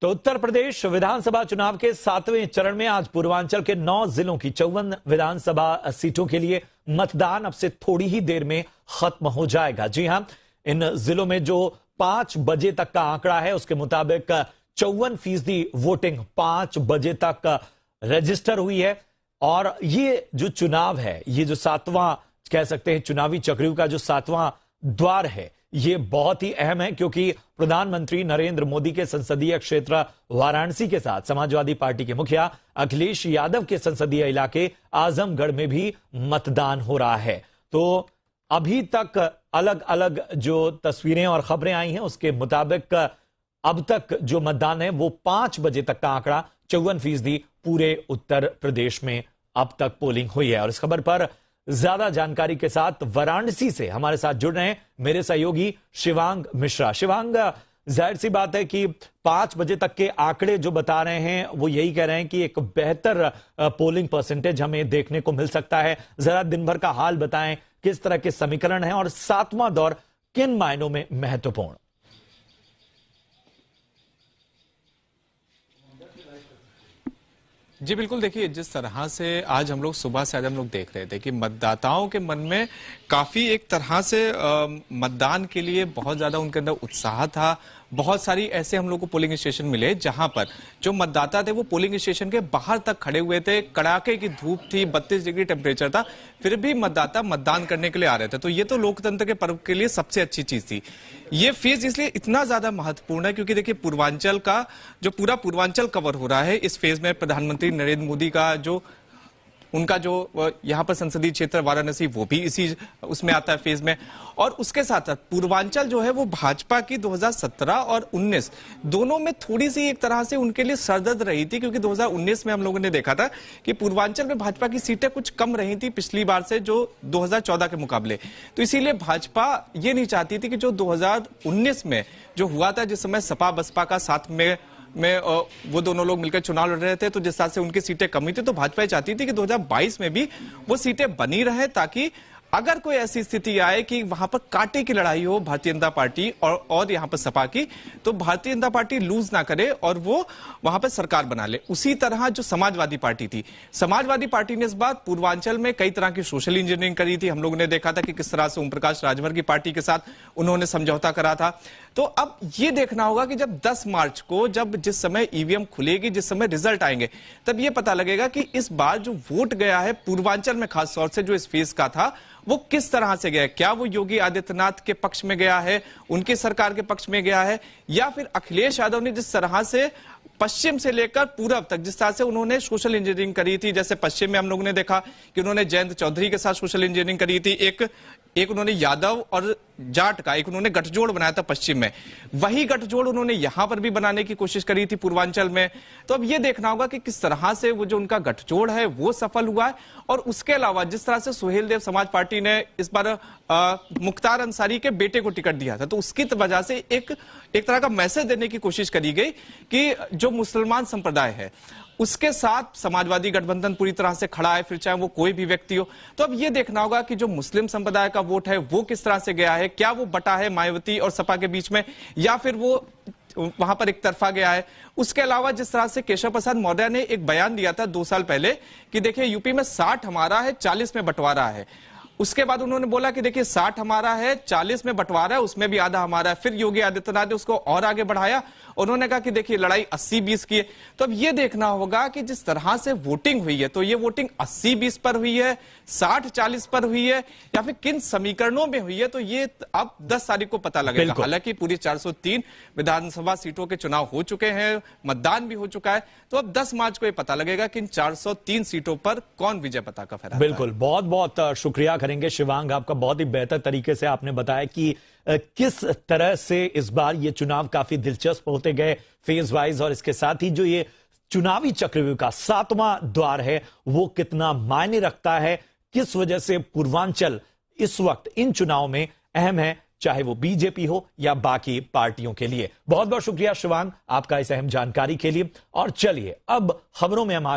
तो उत्तर प्रदेश विधानसभा चुनाव के 7वें चरण में आज पूर्वांचल के 9 जिलों की 54 विधानसभा सीटों के लिए मतदान अब से थोड़ी ही देर में खत्म हो जाएगा। जी हां, इन जिलों में जो 5 बजे तक का आंकड़ा है उसके मुताबिक 54% वोटिंग 5 बजे तक रजिस्टर हुई है। और ये जो चुनाव है, ये जो 7वां कह सकते हैं चुनावी चक्रव्यूह का जो 7वां द्वार है, ये बहुत ही अहम है क्योंकि प्रधानमंत्री नरेंद्र मोदी के संसदीय क्षेत्र वाराणसी के साथ समाजवादी पार्टी के मुखिया अखिलेश यादव के संसदीय इलाके आजमगढ़ में भी मतदान हो रहा है। तो अभी तक अलग अलग जो तस्वीरें और खबरें आई हैं उसके मुताबिक अब तक जो मतदान है वो 5 बजे तक का आंकड़ा 54% पूरे उत्तर प्रदेश में अब तक पोलिंग हुई है। और इस खबर पर ज्यादा जानकारी के साथ वाराणसी से हमारे साथ जुड़ रहे हैं मेरे सहयोगी शिवांग मिश्रा। शिवांग, जाहिर सी बात है कि 5 बजे तक के आंकड़े जो बता रहे हैं वो यही कह रहे हैं कि एक बेहतर पोलिंग परसेंटेज हमें देखने को मिल सकता है। जरा दिन भर का हाल बताएं, किस तरह के समीकरण हैं और 7वां दौर किन मायनों में महत्वपूर्ण? जी बिल्कुल, देखिए जिस तरह से आज हम लोग सुबह से आज हम लोग देख रहे थे कि मतदाताओं के मन में काफी एक तरह से मतदान के लिए बहुत ज्यादा उनके अंदर उत्साह था। बहुत सारी ऐसे हम लोग को पोलिंग स्टेशन मिले जहां पर जो मतदाता थे वो पोलिंग स्टेशन के बाहर तक खड़े हुए थे। कड़ाके की धूप थी, 32 डिग्री टेम्परेचर था, फिर भी मतदाता मतदान करने के लिए आ रहे थे। तो ये तो लोकतंत्र के पर्व के लिए सबसे अच्छी चीज थी। ये फेज इसलिए इतना ज्यादा महत्वपूर्ण है क्योंकि देखिए पूर्वांचल का जो पूरा पूर्वांचल कवर हो रहा है इस फेज में। प्रधानमंत्री नरेंद्र मोदी का जो उनका जो यहाँ पर संसदीय क्षेत्र वाराणसी वो भी इसी उसमें आता है फेज में। और उसके साथ साथ पूर्वांचल जो है वो भाजपा की 2017 और 19 दोनों में थोड़ी सी एक तरह से उनके लिए सरदर्द रही थी क्योंकि 2019 में हम लोगों ने देखा था कि पूर्वांचल में भाजपा की सीटें कुछ कम रही थी पिछली बार से जो 2014 के मुकाबले। तो इसीलिए भाजपा ये नहीं चाहती थी कि जो 2019 में जो हुआ था, जिस समय सपा बसपा का साथ में वो दोनों लोग मिलकर चुनाव लड़ रहे थे, तो जिस तरह से उनकी सीटें कमी थी, तो भाजपा चाहती थी कि 2022 में भी वो सीटें बनी रहे ताकि अगर कोई ऐसी स्थिति आए कि वहां पर कांटे की लड़ाई हो भारतीय जनता पार्टी और यहां पर सपा की, तो भारतीय जनता पार्टी लूज ना करे और वो वहां पर सरकार बना ले। उसी तरह जो समाजवादी पार्टी थी, समाजवादी पार्टी ने इस बार पूर्वांचल में कई तरह की सोशल इंजीनियरिंग करी थी। हम लोगों ने देखा था कि किस तरह से ओम प्रकाश राजभर की पार्टी के साथ उन्होंने समझौता करा था। तो अब ये देखना होगा कि जब 10 मार्च को जब जिस समय ईवीएम खुलेगी, जिस समय रिजल्ट आएंगे, तब ये पता लगेगा कि इस बार जो वोट गया है पूर्वांचल में खास तौर से जो इस फेज का था वो किस तरह से गया है। क्या वो योगी आदित्यनाथ के पक्ष में गया है, उनकी सरकार के पक्ष में गया है, या फिर अखिलेश यादव ने जिस तरह से पश्चिम से लेकर पूरब तक जिस तरह से उन्होंने सोशल इंजीनियरिंग करी थी। जैसे पश्चिम में हम लोगों ने देखा कि उन्होंने जयंत चौधरी के साथ सोशल इंजीनियरिंग करी थी, एक उन्होंने यादव और जाट का एक उन्होंने गठजोड़ बनाया था पश्चिम में, वही गठजोड़ उन्होंने यहां पर भी बनाने की कोशिश करी थी पूर्वांचल में। तो अब यह देखना होगा कि किस तरह से वो जो उनका गठजोड़ है वो सफल हुआ है। और उसके अलावा जिस तरह से सुहेल देव समाज पार्टी ने इस बार मुख्तार अंसारी के बेटे को टिकट दिया था, तो उसकी वजह से एक तरह का मैसेज देने की कोशिश करी गई कि जो मुसलमान संप्रदाय है उसके साथ समाजवादी गठबंधन पूरी तरह से खड़ा है, फिर चाहे वो कोई भी व्यक्ति हो। तो अब ये देखना होगा कि जो मुस्लिम संप्रदाय का वोट है वो किस तरह से गया है, क्या वो बटा है मायावती और सपा के बीच में, या फिर वो वहां पर एक तरफा गया है। उसके अलावा जिस तरह से केशव प्रसाद मौर्य ने एक बयान दिया था 2 साल पहले कि देखिए यूपी में 60 हमारा है, 40 में बंटवारा है। उसके बाद उन्होंने बोला कि देखिए 60 हमारा है, 40 में बंटवारा है, उसमें भी आधा हमारा है। फिर योगी आदित्यनाथ ने उसको और आगे बढ़ाया, उन्होंने कहा कि देखिए लड़ाई 80-20 की है। तो अब ये देखना होगा कि जिस तरह से वोटिंग हुई है, तो ये वोटिंग 80-20 पर हुई है, 60-40 पर हुई है, या फिर किन समीकरणों में हुई है, तो ये अब 10 तारीख को पता लगेगा। हालांकि पूरी 403 विधानसभा सीटों के चुनाव हो चुके हैं, मतदान भी हो चुका है, तो अब 10 मार्च को ये पता लगेगा कि इन 403 सीटों पर कौन विजय पताका फहराता है। बिल्कुल, बहुत बहुत शुक्रिया करेंगे शिवांग आपका। बहुत ही बेहतर तरीके से आपने बताया कि किस तरह से इस बार ये चुनाव काफी दिलचस्प होते गए फेज वाइज, और इसके साथ ही जो ये चुनावी चक्रव्यूह का 7वां द्वार है वो कितना मायने रखता है, किस वजह से पूर्वांचल इस वक्त इन चुनाव में अहम है, चाहे वो बीजेपी हो या बाकी पार्टियों के लिए। बहुत बहुत शुक्रिया शिवांग आपका इस अहम जानकारी के लिए। और चलिए अब खबरों में हम आगे